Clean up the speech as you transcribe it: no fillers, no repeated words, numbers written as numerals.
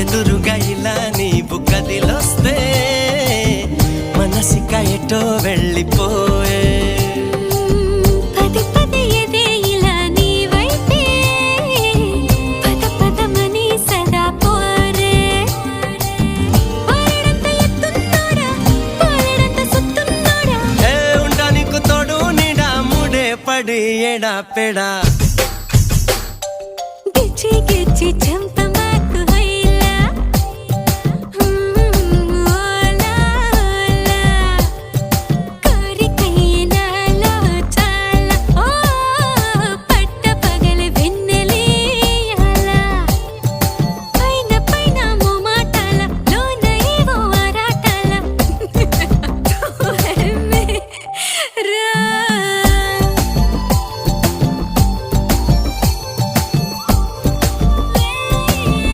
ఎదురుగా ఇలా నీవు కదిలొస్తే మనసిక ఎటో వెళ్ళిపోయే పది పది ఎదే ఇలా నీ వైపే పద పదమని సదా పోరే పోరడంత ఎత్తున్నోడా పోరడంత సుత్తున్నోడా ఏ ఉండా నీకు తోడు నీడా ముడే పడి ఎడా పెడా గిచ్చి గిచ్చి